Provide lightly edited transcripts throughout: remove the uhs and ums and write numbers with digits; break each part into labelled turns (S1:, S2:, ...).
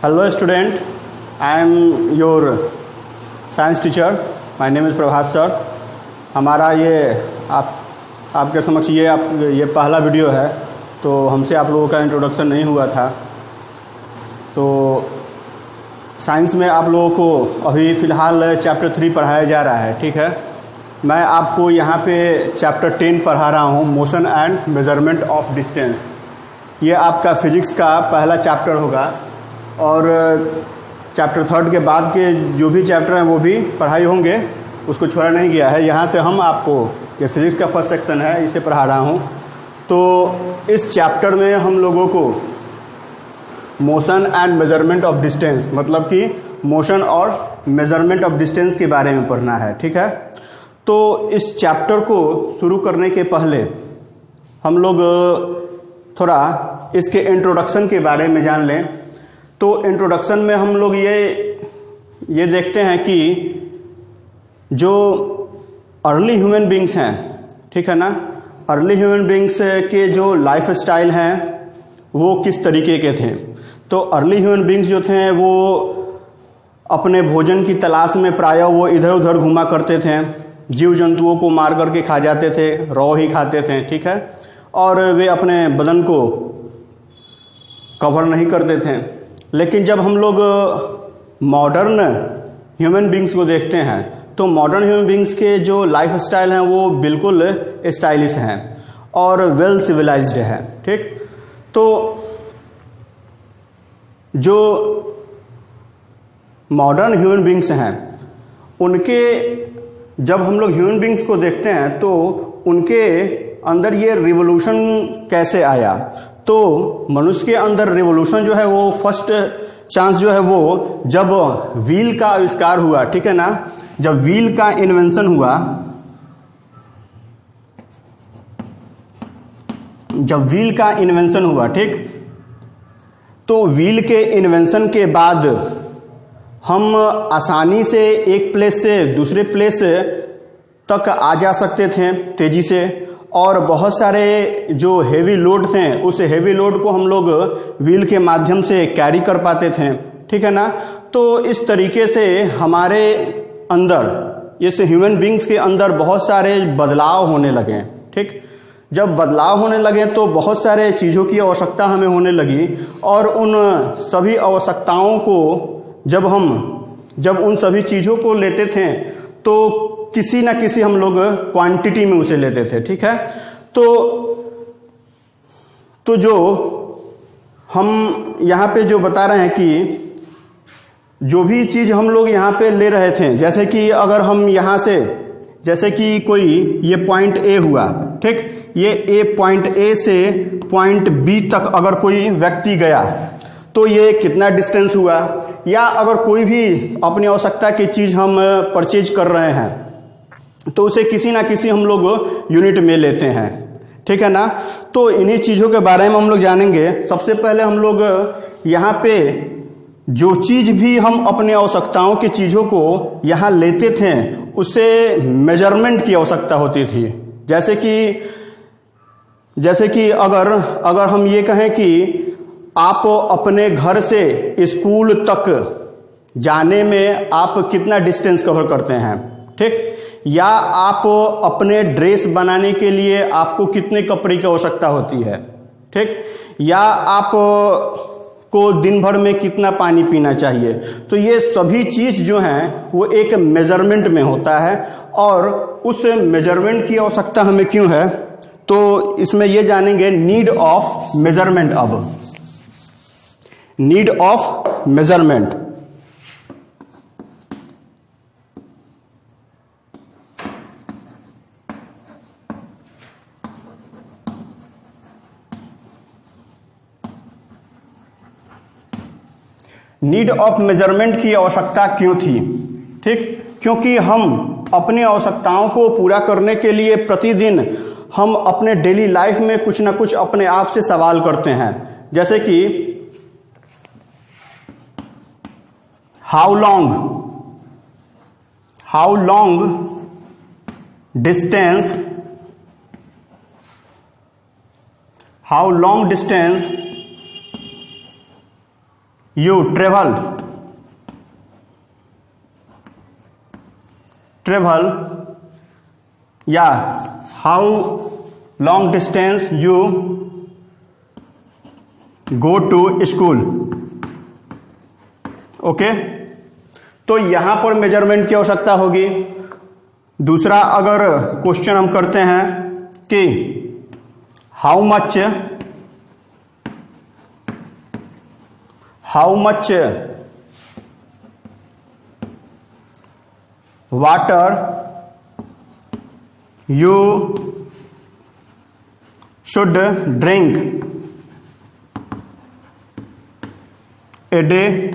S1: Hello student, I am your science teacher. My name is Prabhas sir. हमारा ये आपके समक्ष ये पहला वीडियो है, तो हमसे आप लोगों का इंट्रोडक्शन नहीं हुआ था. तो साइंस में आप लोगों को अभी फ़िलहाल चैप्टर 3 पढ़ाया जा रहा है, ठीक है. मैं आपको यहाँ पे चैप्टर 10 पढ़ा रहा हूँ, motion and measurement of distance. ये आपका फिजिक्स का पहला चैप्टर होगा और चैप्टर 3 के बाद के जो भी चैप्टर हैं वो भी पढ़ाई होंगे, उसको छोड़ा नहीं गया है. यहाँ से हम आपको, ये फिजिक्स का फर्स्ट सेक्शन है, इसे पढ़ा रहा हूँ. तो इस चैप्टर में हम लोगों को motion and measurement of distance, मतलब कि मोशन और मेजरमेंट ऑफ डिस्टेंस के बारे में पढ़ना है, ठीक है. तो इस चैप्टर को शुरू करने के पहले हम लोग थोड़ा इसके इंट्रोडक्शन के बारे में जान लें. तो इंट्रोडक्शन में हम लोग ये देखते हैं कि जो अर्ली ह्यूमन बींग्स हैं, ठीक है ना, अर्ली ह्यूमन बींग्स के जो लाइफ स्टाइल हैं वो किस तरीके के थे. तो अर्ली ह्यूमन बींग्स जो थे वो अपने भोजन की तलाश में प्रायः वो इधर उधर घूमा करते थे. जीव जंतुओं को मार करके खा जाते थे, रॉ ही खाते थे, ठीक है. और वे अपने बदन को कवर नहीं करते थे. लेकिन जब हम लोग मॉडर्न ह्यूमन बींग्स को देखते हैं तो मॉडर्न ह्यूमन बींग्स के जो लाइफ स्टाइल हैं वो बिल्कुल स्टाइलिश हैं और वेल सिविलाइज्ड है, ठीक. तो जो मॉडर्न ह्यूमन बींग्स हैं उनके, जब हम लोग ह्यूमन बींग्स को देखते हैं तो उनके अंदर ये रिवोल्यूशन कैसे आया. तो मनुष्य के अंदर रिवोल्यूशन जो है वो फर्स्ट चांस जो है वो जब व्हील का आविष्कार हुआ, ठीक है ना. जब व्हील का इन्वेंशन हुआ, ठीक, तो व्हील के इन्वेंशन के बाद हम आसानी से एक प्लेस से दूसरे प्लेस तक आ जा सकते थे तेजी से, और बहुत सारे जो हेवी लोड थे उस हेवी लोड को हम लोग व्हील के माध्यम से कैरी कर पाते थे, ठीक है ना. तो इस तरीके से हमारे अंदर, इस ह्यूमन बींग्स के अंदर बहुत सारे बदलाव होने लगे, ठीक. जब बदलाव होने लगे तो बहुत सारे चीज़ों की आवश्यकता हमें होने लगी, और उन सभी आवश्यकताओं को जब उन सभी चीज़ों को लेते थे तो किसी ना किसी हम लोग क्वांटिटी में उसे लेते थे, ठीक है. तो जो हम यहाँ पे जो बता रहे हैं कि जो भी चीज़ हम लोग यहाँ पे ले रहे थे, जैसे कि अगर हम यहाँ से, जैसे कि कोई ये पॉइंट ए हुआ, ठीक, ये पॉइंट ए से पॉइंट बी तक अगर कोई व्यक्ति गया तो ये कितना डिस्टेंस हुआ. या अगर कोई भी अपनी आवश्यकता की चीज़ हम परचेज कर रहे हैं तो उसे किसी ना किसी हम लोग यूनिट में लेते हैं, ठीक है ना. तो इन्हीं चीज़ों के बारे में हम लोग जानेंगे. सबसे पहले हम लोग यहाँ पे जो चीज़ भी हम अपनी आवश्यकताओं की चीज़ों को यहाँ लेते थे उसे मेजरमेंट की आवश्यकता होती थी. जैसे कि अगर हम ये कहें कि आप अपने घर से स्कूल तक जाने में आप कितना डिस्टेंस कवर करते हैं, ठीक, या आप अपने ड्रेस बनाने के लिए आपको कितने कपड़े की आवश्यकता होती है, ठीक, या आप को दिन भर में कितना पानी पीना चाहिए. तो ये सभी चीज़ जो हैं वो एक मेजरमेंट में होता है, और उस मेजरमेंट की आवश्यकता हमें क्यों है तो इसमें ये जानेंगे नीड ऑफ मेजरमेंट. अब need of measurement, need of measurement की आवश्यकता क्यों थी, ठीक. क्योंकि हम अपनी आवश्यकताओं को पूरा करने के लिए प्रतिदिन हम अपने डेली लाइफ में कुछ ना कुछ अपने आप से सवाल करते हैं. जैसे कि how long distance you travel या how long distance you go to school. Okay, तो यहां पर मेजरमेंट की आवश्यकता होगी। दूसरा अगर क्वेश्चन हम करते हैं कि how much water you should drink a day,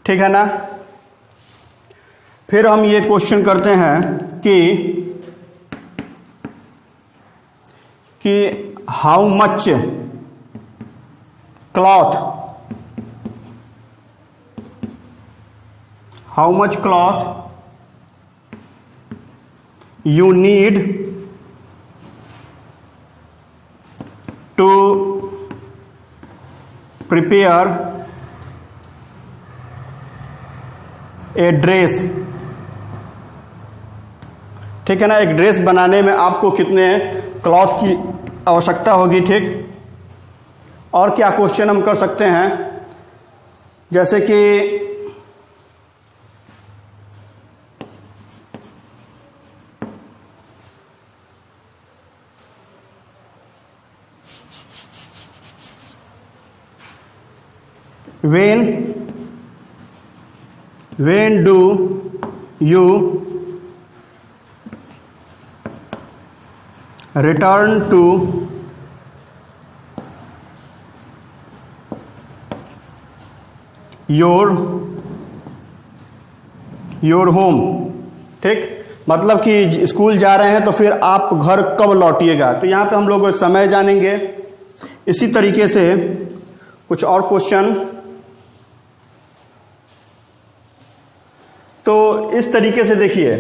S1: ठीक है ना। फिर हम ये क्वेश्चन करते हैं कि how much cloth you need to prepare a dress, ठीक है ना। एक ड्रेस बनाने में आपको कितने क्लॉथ की आवश्यकता होगी, ठीक। और क्या क्वेश्चन हम कर सकते हैं, जैसे कि when do you return to your home, ठीक। मतलब कि स्कूल जा रहे हैं तो फिर आप घर कब लौटिएगा, तो यहां पे हम लोग समय जानेंगे। इसी तरीके से कुछ और क्वेश्चन, तो इस तरीके से देखिए,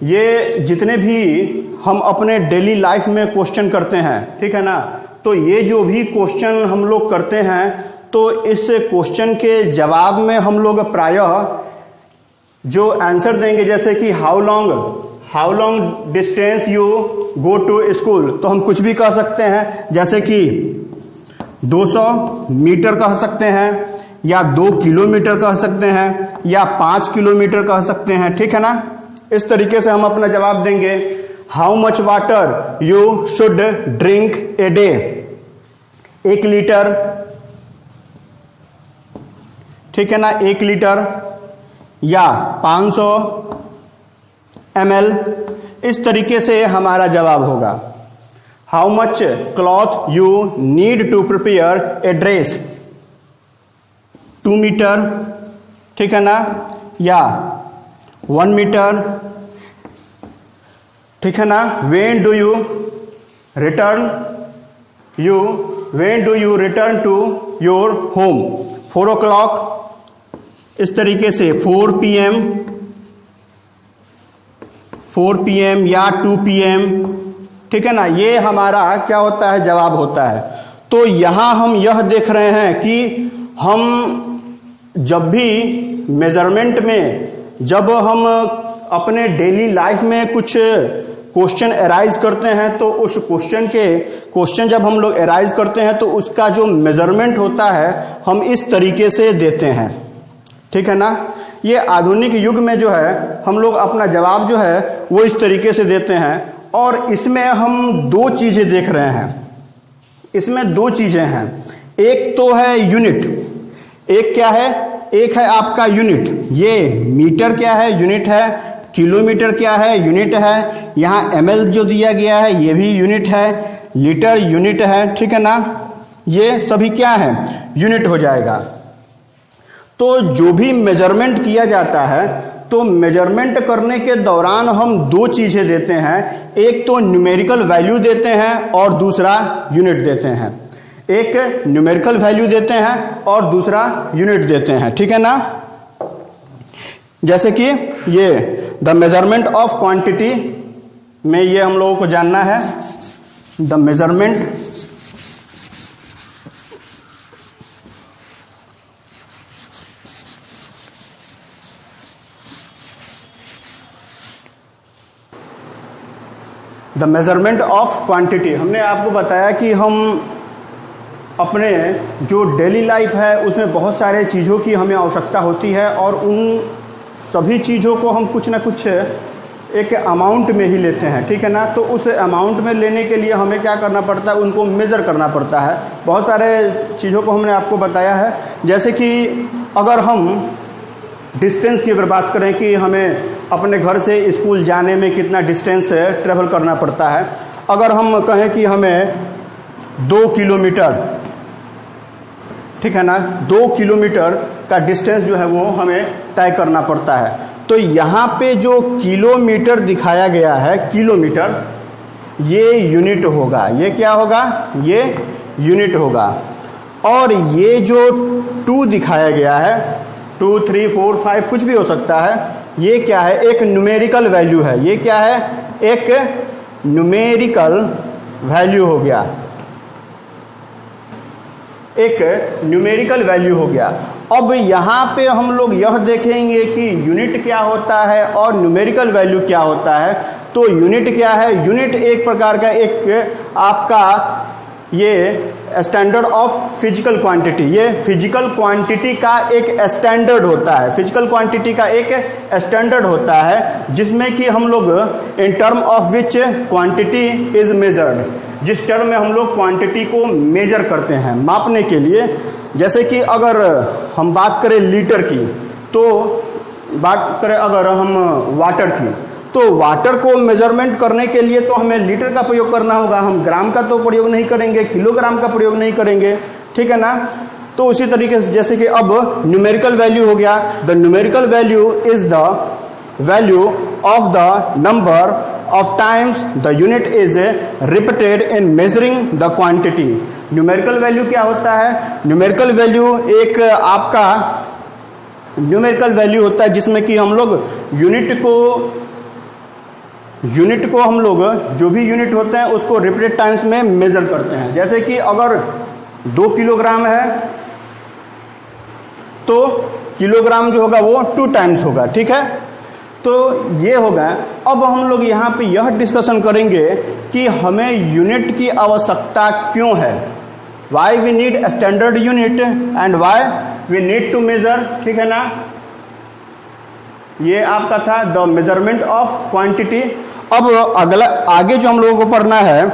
S1: ये जितने भी हम अपने डेली लाइफ में क्वेश्चन करते हैं, ठीक है ना, तो ये जो भी क्वेश्चन हम लोग करते हैं, तो इस क्वेश्चन के जवाब में हम लोग प्रायः जो आंसर देंगे, जैसे कि how long distance you go to school, तो हम कुछ भी कह सकते हैं, जैसे कि 200 मीटर कह सकते हैं, या 2 किलोमीटर कह सकते हैं, या 5 किलोमीटर कह सकते हैं, ठीक है ना। इस तरीके से हम अपना जवाब देंगे। How much water you should drink a day, 1 litre, ठीक है ना, 1 लीटर या 500 ml। इस तरीके से हमारा जवाब होगा। How much cloth you need to prepare a dress, 2 metre, ठीक है ना, या 1 मीटर, ठीक है ना। when do you return to your home, 4 o'clock। इस तरीके से 4 PM या 2 PM, ठीक है ना। ये हमारा क्या होता है, जवाब होता है। तो यहां हम यह देख रहे हैं कि हम जब भी मेजरमेंट में, जब हम अपने डेली लाइफ में कुछ क्वेश्चन एराइज करते हैं, तो उस क्वेश्चन जब हम लोग एराइज करते हैं, तो उसका जो मेजरमेंट होता है हम इस तरीके से देते हैं, ठीक है ना। ये आधुनिक युग में जो है हम लोग अपना जवाब जो है वो इस तरीके से देते हैं। और इसमें हम 2 चीजें देख रहे हैं, इसमें 2 चीजें हैं। एक तो है यूनिट, एक क्या है, एक है आपका यूनिट। ये मीटर क्या है, यूनिट है। किलोमीटर क्या है, यूनिट है। यहाँ ml जो दिया गया है ये भी यूनिट है। लीटर यूनिट है, ठीक है ना। ये सभी क्या है, यूनिट हो जाएगा। तो जो भी मेजरमेंट किया जाता है, तो मेजरमेंट करने के दौरान हम 2 चीजें देते हैं। एक तो न्यूमेरिकल वैल्यू देते हैं और दूसरा यूनिट देते हैं। एक न्यूमेरिकल वैल्यू देते हैं और दूसरा यूनिट देते हैं, ठीक है ना। जैसे कि ये द मेजरमेंट ऑफ क्वांटिटी में ये हम लोगों को जानना है, the measurement the measurement of quantity. हमने आपको बताया कि हम अपने जो डेली लाइफ है उसमें बहुत सारे चीज़ों की हमें आवश्यकता होती है और उन सभी चीज़ों को हम कुछ ना कुछ एक अमाउंट में ही लेते हैं, ठीक है ना। तो उस अमाउंट में लेने के लिए हमें क्या करना पड़ता है, उनको मेज़र करना पड़ता है। बहुत सारे चीज़ों को हमने आपको बताया है, जैसे कि अगर हम डिस्टेंस की अगर बात करें कि हमें अपने घर से स्कूल जाने में कितना डिस्टेंस ट्रेवल करना पड़ता है। अगर हम कहें कि हमें 2 किलोमीटर, ठीक है ना, 2 किलोमीटर का डिस्टेंस जो है वो हमें तय करना पड़ता है। तो यहाँ पे जो किलोमीटर दिखाया गया है, किलोमीटर, ये यूनिट होगा। ये क्या होगा, ये यूनिट होगा। और ये जो 2 दिखाया गया है, 2, 3, 4, 5 कुछ भी हो सकता है, ये क्या है, एक न्यूमेरिकल वैल्यू है। ये क्या है, एक न्यूमेरिकल वैल्यू हो गया, एक न्यूमेरिकल वैल्यू हो गया। अब यहाँ पे हम लोग यह देखेंगे कि यूनिट क्या होता है और न्यूमेरिकल वैल्यू क्या होता है। तो यूनिट क्या है, यूनिट एक प्रकार का एक आपका ये स्टैंडर्ड ऑफ फिजिकल क्वांटिटी, ये फिजिकल क्वांटिटी का एक स्टैंडर्ड होता है। फिजिकल क्वांटिटी का एक स्टैंडर्ड होता है जिसमें कि हम लोग in term of which quantity is measured, जिस टर्म में हम लोग क्वांटिटी को मेजर करते हैं मापने के लिए। जैसे कि अगर हम बात करें लीटर की, तो बात करें अगर हम वाटर की, तो वाटर को मेजरमेंट करने के लिए तो हमें लीटर का प्रयोग करना होगा। हम ग्राम का तो प्रयोग नहीं करेंगे, किलोग्राम का प्रयोग नहीं करेंगे, ठीक है ना। तो उसी तरीके से जैसे कि अब न्यूमेरिकल वैल्यू हो गया, the numerical value is the value of the number of times the unit is repeated in measuring the quantity. Numerical value क्या होता है, न्यूमेरिकल वैल्यू एक आपका न्यूमेरिकल वैल्यू होता है जिसमें कि हम लोग यूनिट को हम लोग जो भी यूनिट होते हैं उसको रिपीटेड टाइम्स में मेजर करते हैं। जैसे कि अगर 2 किलोग्राम है तो किलोग्राम जो होगा वो 2 टाइम्स होगा, ठीक है। तो ये होगा। अब हम लोग यहाँ पे यह डिस्कशन करेंगे कि हमें यूनिट की आवश्यकता क्यों है, why we need standard unit and why we need to measure, ठीक है ना। ये आपका था द मेजरमेंट ऑफ क्वांटिटी। अब अगला आगे जो हम लोगों को पढ़ना है,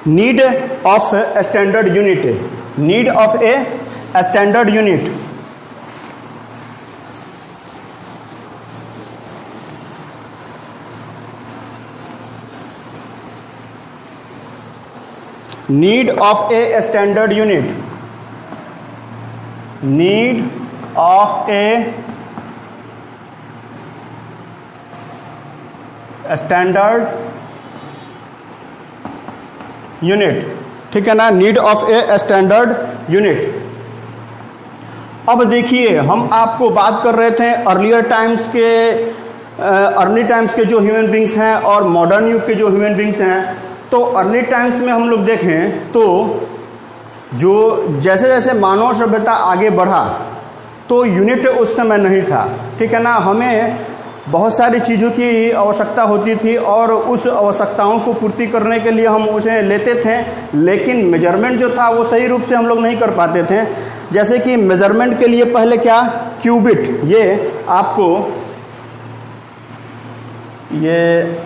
S1: need of standard unit, need of a standard unit. Need of a standard unit, need of a standard unit, ठीक है ना, need of a standard unit. अब देखिए, हम आपको बात कर रहे थे अर्ली टाइम्स के जो ह्यूमन बींग्स हैं और मॉडर्न युग के जो ह्यूमन बींग्स हैं। तो अर्ली टाइम्स में हम लोग देखें तो जो जैसे जैसे मानव सभ्यता आगे बढ़ा तो यूनिट उस समय नहीं था, ठीक है ना। हमें बहुत सारी चीज़ों की आवश्यकता होती थी और उस आवश्यकताओं को पूर्ति करने के लिए हम उसे लेते थे, लेकिन मेजरमेंट जो था वो सही रूप से हम लोग नहीं कर पाते थे। जैसे कि मेजरमेंट के लिए पहले क्या, क्यूबिट, ये आपको ये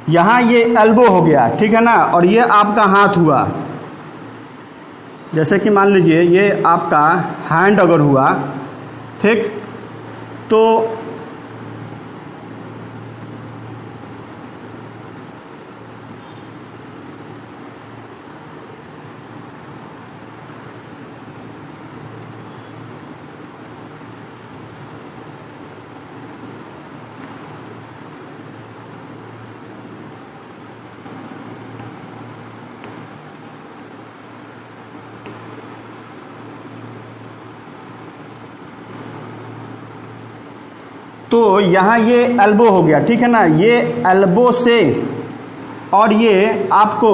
S1: यहाँ ये एल्बो हो गया, ठीक है ना, और ये आपका हाथ हुआ। जैसे कि मान लीजिए ये आपका हैंड अगर हुआ, ठीक, तो तो यहाँ ये एल्बो हो गया, ठीक है ना, ये एल्बो से और ये आपको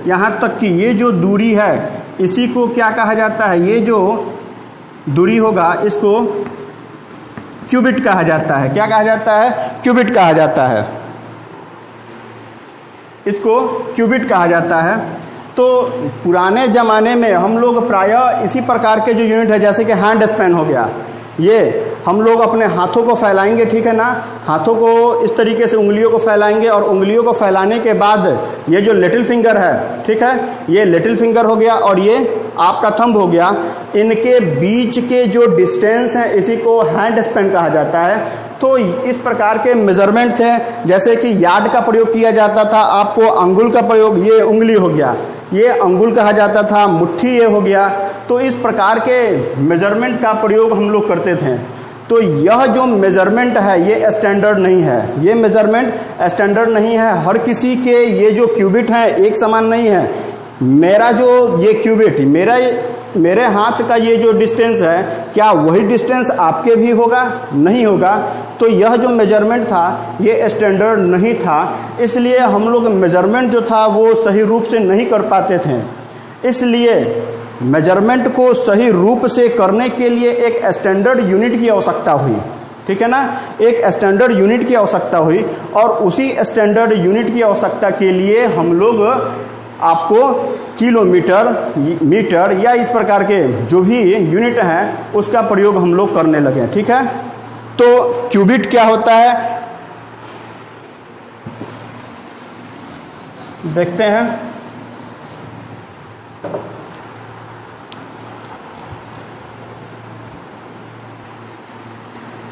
S1: यहाँ तक की ये जो दूरी है इसी को क्या कहा जाता है, ये जो दूरी होगा इसको क्यूबिट कहा जाता है। क्या कहा जाता है? क्यूबिट कहा जाता है, इसको क्यूबिट कहा जाता है। तो पुराने ज़माने में हम लोग प्रायः इसी प्रकार के जो यूनिट है, जैसे कि हैंड स्पैन हो गया, ये हम लोग अपने हाथों को फैलाएंगे, ठीक है ना, हाथों को इस तरीके से उंगलियों को फैलाएंगे और उंगलियों को फैलाने के बाद ये जो लिटिल फिंगर है, ठीक है, ये लिटिल फिंगर हो गया और ये आपका थंब हो गया, इनके बीच के जो डिस्टेंस है इसी को हैंड स्पैन कहा जाता है। तो इस प्रकार के मेजरमेंट्स हैं, जैसे कि यार्ड का प्रयोग किया जाता था, आपको अंगुल का प्रयोग, ये उंगली हो गया, ये अंगुल कहा जाता था, मुट्ठी ये हो गया। तो इस प्रकार के मेजरमेंट का प्रयोग हम लोग करते थे। तो यह जो मेजरमेंट है ये स्टैंडर्ड नहीं है, ये मेजरमेंट स्टैंडर्ड नहीं है। हर किसी के ये जो क्यूबिट हैं एक समान नहीं है। मेरा जो ये क्यूबिट, मेरे हाथ का ये जो डिस्टेंस है, क्या वही डिस्टेंस आपके भी होगा? नहीं होगा। तो यह जो मेजरमेंट था ये स्टैंडर्ड नहीं था, इसलिए हम लोग मेजरमेंट जो था वो सही रूप से नहीं कर पाते थे। इसलिए मेजरमेंट को सही रूप से करने के लिए एक स्टैंडर्ड यूनिट की आवश्यकता हुई, ठीक है ना, एक स्टैंडर्ड यूनिट की आवश्यकता हुई। और उसी स्टैंडर्ड यूनिट की आवश्यकता के लिए हम लोग आपको किलोमीटर, मीटर या इस प्रकार के जो भी यूनिट हैं उसका प्रयोग हम लोग करने लगे, ठीक है। तो क्यूबिट क्या होता है देखते हैं।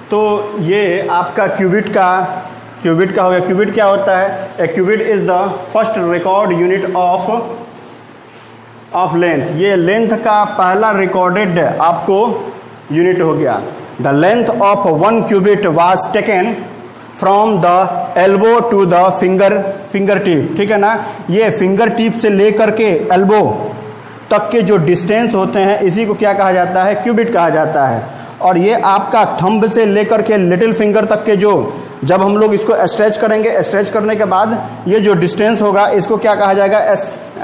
S1: तो ये आपका क्यूबिट का हो गया। क्यूबिट क्या होता है? A cubit is the first record unit of length. ये लेंथ का पहला रिकॉर्डेड आपको यूनिट हो गया। The length of 1 cubit was taken from the elbow to the finger tip, ठीक है ना। ये फिंगर टिप से लेकर के एल्बो तक के जो डिस्टेंस होते हैं इसी को क्या कहा जाता है? क्यूबिट कहा जाता है। और ये आपका थंब से लेकर के लिटिल फिंगर तक के जो, जब हम लोग इसको स्ट्रेच करेंगे, स्ट्रेच करने के बाद ये जो डिस्टेंस होगा इसको क्या कहा जाएगा?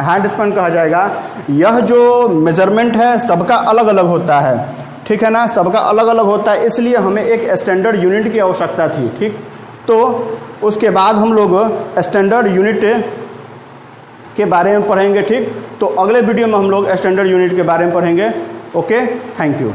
S1: हैंड स्पैन कहा जाएगा। यह जो मेजरमेंट है सबका अलग अलग होता है, ठीक है ना, सबका अलग अलग होता है, इसलिए हमें एक स्टैंडर्ड यूनिट की आवश्यकता थी, ठीक। तो उसके बाद हम लोग स्टैंडर्ड यूनिट के बारे में पढ़ेंगे, ठीक। तो अगले वीडियो में हम लोग स्टैंडर्ड यूनिट के बारे में पढ़ेंगे। Okay, thank you.